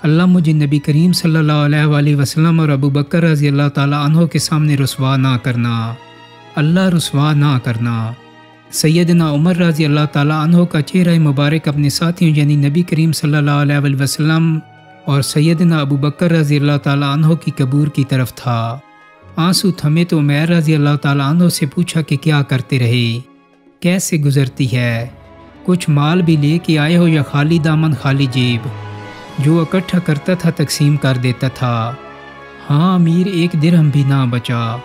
اللہ مجھے نبی کریم صلی اللہ علیہ وآلہ وسلم اور ابو بکر رضی اللہ تعالیٰ عنہ کے سامنے رسوا نہ کرنا، اللہ رسوا نہ کرنا۔ سیدنا عمر رضی اللہ تعالیٰ عنہ کا چہرہ مبارک اپنے ساتھیوں یعنی نبی کریم صلی اللہ علیہ وآلہ وسلم اور سیدنا ابو بکر رضی اللہ تعالیٰ عنہ کی قبور کی طرف تھا۔ آنسو تھمے تو عمیر رضی اللہ تعالیٰ عنہ سے پوچھا کہ کیا کرتے رہے، کیسے گزرتی ہے، کچھ مال بھی لے کے آئے ہو یا خالی دامن خالی جیب؟ جو اکٹھا کرتا تھا تقسیم کر دیتا تھا۔ ہاں امیر، ایک درہم بھی نہ بچا،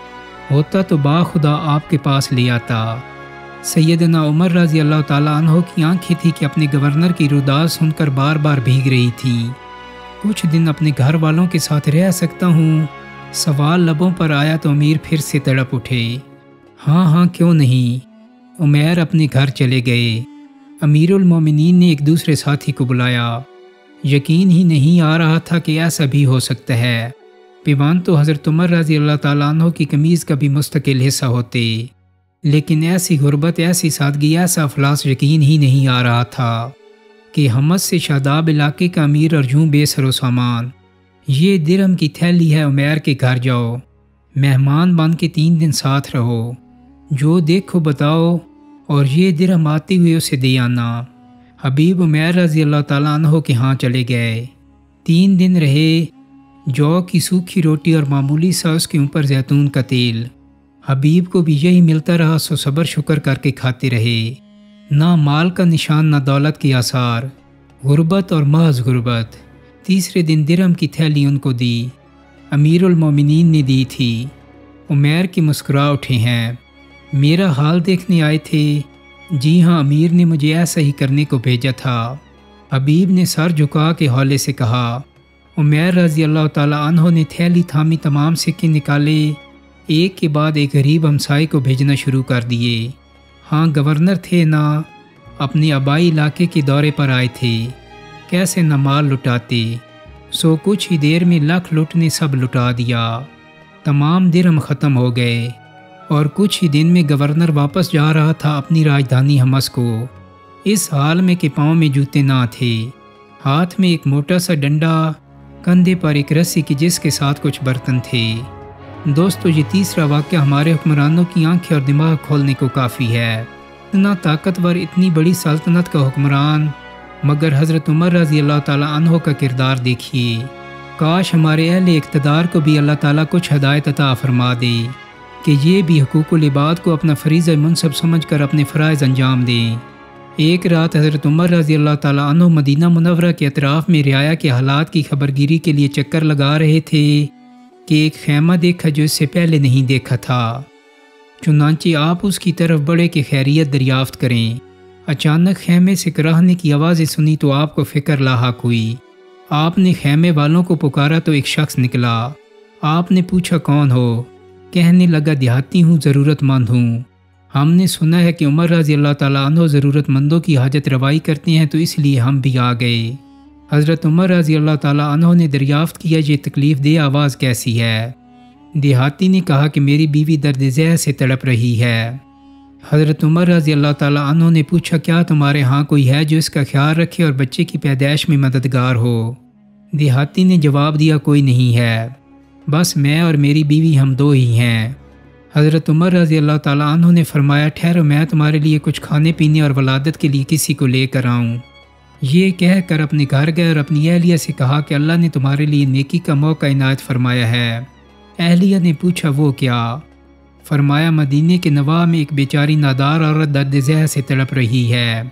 ہوتا تو باخدا آپ کے پاس لے آتا۔ سیدنا عمر رضی اللہ تعالیٰ عنہ کی آنکھیں تھی کہ اپنے گورنر کی روداد سن کر بار بار بھیگ رہی تھی۔ کچھ دن اپنے گھر والوں کے ساتھ رہ سکتا ہوں، سوال لبوں پر آیا تو امیر پھر سے تڑپ اٹھے۔ ہاں ہاں کیوں نہیں۔ عمیر اپنے گھر چلے گئے۔ امیر المومنین نے ایک دوسرے ساتھی کو بلایا۔ یقین ہی نہیں آ رہا تھا کہ ایسا بھی ہو سکتا ہے، پیوان تو حضرت عمر رضی اللہ تعالیٰ عنہ کی قمیض کا بھی مستقل حصہ ہوتے، لیکن ایسی غربت، ایسی سادگی، ایسا افلاس یقین ہی نہیں آ رہا تھا کہ حمص سے شاداب علاقے کا امیر اور یوں بے سر و سامان۔ یہ درہم کی تھیلی ہے، عمیر کے گھر جاؤ، مہمان بن کے 3 دن ساتھ رہو، جو دیکھو بتاؤ، اور یہ درہم آتے ہوئے اسے دے آنا۔ حبیب عمیر رضی اللہ تعالیٰ عنہ کے ہاں چلے گئے۔ 3 دن رہے، جو کی سوکھی روٹی اور معمولی سا اس کے اوپر زیتون کا تیل۔ حبیب کو بھی یہی ملتا رہا، سو صبر شکر کر کے کھاتے رہے۔ نہ مال کا نشان، نہ دولت کے آثار، غربت اور محض غربت۔ تیسرے دن درہم کی تھیلی ان کو دی، امیر المومنین نے دی تھی۔ عمیر کی مسکرا اٹھے ہیں، میرا حال دیکھنے آئے تھے؟ جی ہاں، امیر نے مجھے ایسا ہی کرنے کو بھیجا تھا۔ حبیب نے سر جھکا کے ہولے سے کہا۔ عمیر رضی اللہ تعالیٰ عنہ نے تھیلی تھامی، تمام سکے نکالے، ایک کے بعد ایک غریب ہمسائے کو بھیجنا شروع کر دیے۔ ہاں گورنر تھے نا، اپنے آبائی علاقے کے دورے پر آئے تھے، کیسے نہ مال لٹاتے، سو کچھ ہی دیر میں لاکھ لوٹ نے سب لٹا دیا، تمام درہم ختم ہو گئے، اور کچھ ہی دن میں گورنر واپس جا رہا تھا اپنی راجدھانی حمص کو، اس حال میں کہ پاؤں میں جوتے نہ تھے، ہاتھ میں ایک موٹا سا ڈنڈا، کندھے پر ایک رسی کی جس کے ساتھ کچھ برتن تھے۔ دوستو، یہ تیسرا واقعہ ہمارے حکمرانوں کی آنکھیں اور دماغ کھولنے کو کافی ہے۔ اتنا طاقتور، اتنی بڑی سلطنت کا حکمران، مگر حضرت عمر رضی اللہ تعالیٰ عنہ کا کردار دیکھیے۔ کاش ہمارے اہل اقتدار کو بھی اللہ تعالیٰ کچھ ہدایت عطا فرما دے کہ یہ بھی حقوق العباد کو اپنا فریضہ منصب سمجھ کر اپنے فرائض انجام دیں۔ ایک رات حضرت عمر رضی اللہ تعالیٰ عنہ مدینہ منورہ کے اطراف میں رعایا کے حالات کی خبرگیری کے لیے چکر لگا رہے تھے کہ ایک خیمہ دیکھا جو اس سے پہلے نہیں دیکھا تھا۔ چنانچہ آپ اس کی طرف بڑھے کہ خیریت دریافت کریں۔ اچانک خیمے سے کراہنے کی آوازیں سنی تو آپ کو فکر لاحق ہوئی۔ آپ نے خیمے والوں کو پکارا تو ایک شخص نکلا۔ آپ نے پوچھا کون ہو؟ کہنے لگا دیہاتی ہوں، ضرورت مند ہوں۔ ہم نے سنا ہے کہ عمر رضی اللہ تعالیٰ عنہ ضرورت مندوں کی حاجت روائی کرتے ہیں، تو اس لیے ہم بھی آ گئے۔ حضرت عمر رضی اللہ تعالیٰ عنہ نے دریافت کیا یہ تکلیف دہ آواز کیسی ہے؟ دیہاتی نے کہا کہ میری بیوی درد ذہ سے تڑپ رہی ہے۔ حضرت عمر رضی اللہ تعالیٰ عنہ نے پوچھا کیا تمہارے ہاں کوئی ہے جو اس کا خیال رکھے اور بچے کی پیدائش میں مددگار ہو؟ دیہاتی نے جواب دیا کوئی نہیں ہے، بس میں اور میری بیوی ہم 2 ہی ہیں۔ حضرت عمر رضی اللہ تعالیٰ عنہ نے فرمایا ٹھہرو، میں تمہارے لیے کچھ کھانے پینے اور ولادت کے لیے کسی کو لے کر آؤں۔ یہ کہہ کر اپنے گھر گئے اور اپنی اہلیہ سے کہا کہ اللہ نے تمہارے لیے نیکی کا موقع عنایت فرمایا ہے۔ اہلیہ نے پوچھا وہ کیا؟ فرمایا مدینے کے نواح میں ایک بیچاری نادار عورت درد ذہ سے تڑپ رہی ہے۔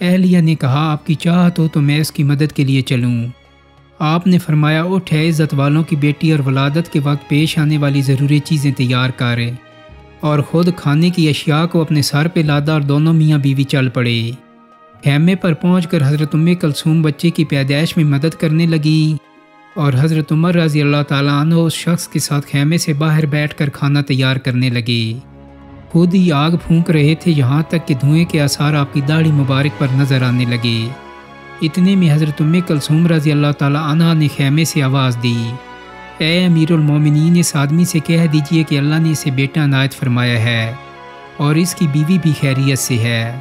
اہلیہ نے کہا آپ کی چاہت ہو تو میں اس کی مدد کے لیے چلوں۔ آپ نے فرمایا اٹھ ہے عزت والوں کی بیٹی اور ولادت کے وقت پیش آنے والی ضروری چیزیں تیار کرے، اور خود کھانے کی اشیاء کو اپنے سر پہ لادا اور دونوں میاں بیوی چل پڑے۔ خیمے پر پہنچ کر حضرت ام کلثوم بچے کی پیدائش میں مدد کرنے لگی، اور حضرت عمر رضی اللہ تعالیٰ عنہ اس شخص کے ساتھ خیمے سے باہر بیٹھ کر کھانا تیار کرنے لگے۔ خود ہی آگ پھونک رہے تھے، یہاں تک کہ دھوئیں کے آثار آپ کی داڑھی مبارک پر نظر آنے لگے۔ اتنے میں حضرت ام کلثوم رضی اللہ تعالیٰ عنہ نے خیمے سے آواز دی، اے امیر المومنین، اس آدمی سے کہہ دیجئے کہ اللہ نے اسے بیٹا عنایت فرمایا ہے اور اس کی بیوی بھی خیریت سے ہے۔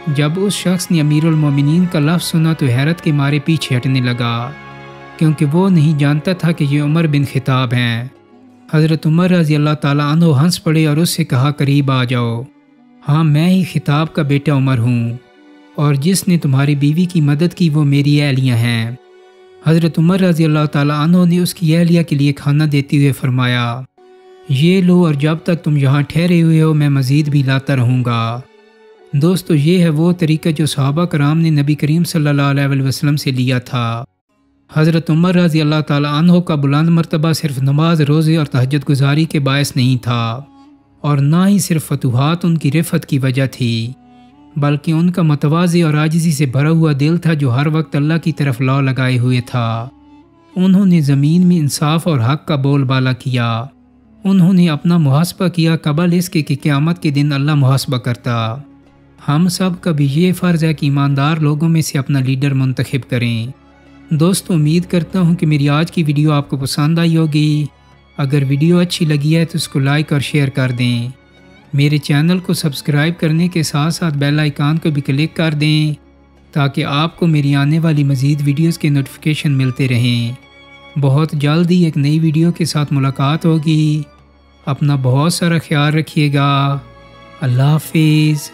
جب اس شخص نے امیر المومنین کا لفظ سنا تو حیرت کے مارے پیچھے ہٹنے لگا۔ کیونکہ وہ نہیں جانتا تھا کہ یہ عمر بن خطاب ہیں۔ حضرت عمر رضی اللہ تعالیٰ عنہ ہنس پڑے اور اس سے کہا قریب آ جاؤ، ہاں میں ہی خطاب کا بیٹا عمر ہوں، اور جس نے تمہاری بیوی کی مدد کی وہ میری اہلیہ ہیں۔ حضرت عمر رضی اللہ تعالیٰ عنہ نے اس کی اہلیہ کے لیے کھانا دیتے ہوئے فرمایا، یہ لو اور جب تک تم یہاں ٹھہرے ہوئے ہو میں مزید بھی لاتا رہوں گا۔ دوستو یہ ہے وہ طریقہ جو صحابہ کرام نے نبی کریم صلی اللہ علیہ وسلم سے لیا تھا۔ حضرت عمر رضی اللہ تعالیٰ عنہ کا بلند مرتبہ صرف نماز، روزے اور تہجد گزاری کے باعث نہیں تھا، اور نہ ہی صرف فتوحات ان کی رفت کی وجہ تھی، بلکہ ان کا متواضع اور عاجزی سے بھرا ہوا دل تھا جو ہر وقت اللہ کی طرف لو لگائے ہوئے تھا۔ انہوں نے زمین میں انصاف اور حق کا بول بالا کیا۔ انہوں نے اپنا محاسبہ کیا قبل اس کے کہ قیامت کے دن اللہ محاسبہ کرتا۔ ہم سب کا بھی یہ فرض ہے کہ ایماندار لوگوں میں سے اپنا لیڈر منتخب کریں۔ دوستو امید کرتا ہوں کہ میری آج کی ویڈیو آپ کو پسند آئی ہوگی۔ اگر ویڈیو اچھی لگی ہے تو اس کو لائک اور شیئر کر دیں۔ میرے چینل کو سبسکرائب کرنے کے ساتھ ساتھ بیل آئیکن کو بھی کلک کر دیں تاکہ آپ کو میری آنے والی مزید ویڈیوز کے نوٹیفیکیشن ملتے رہیں۔ بہت جلد ہی ایک نئی ویڈیو کے ساتھ ملاقات ہوگی۔ اپنا بہت سارا خیال رکھیے گا۔ اللہ حافظ۔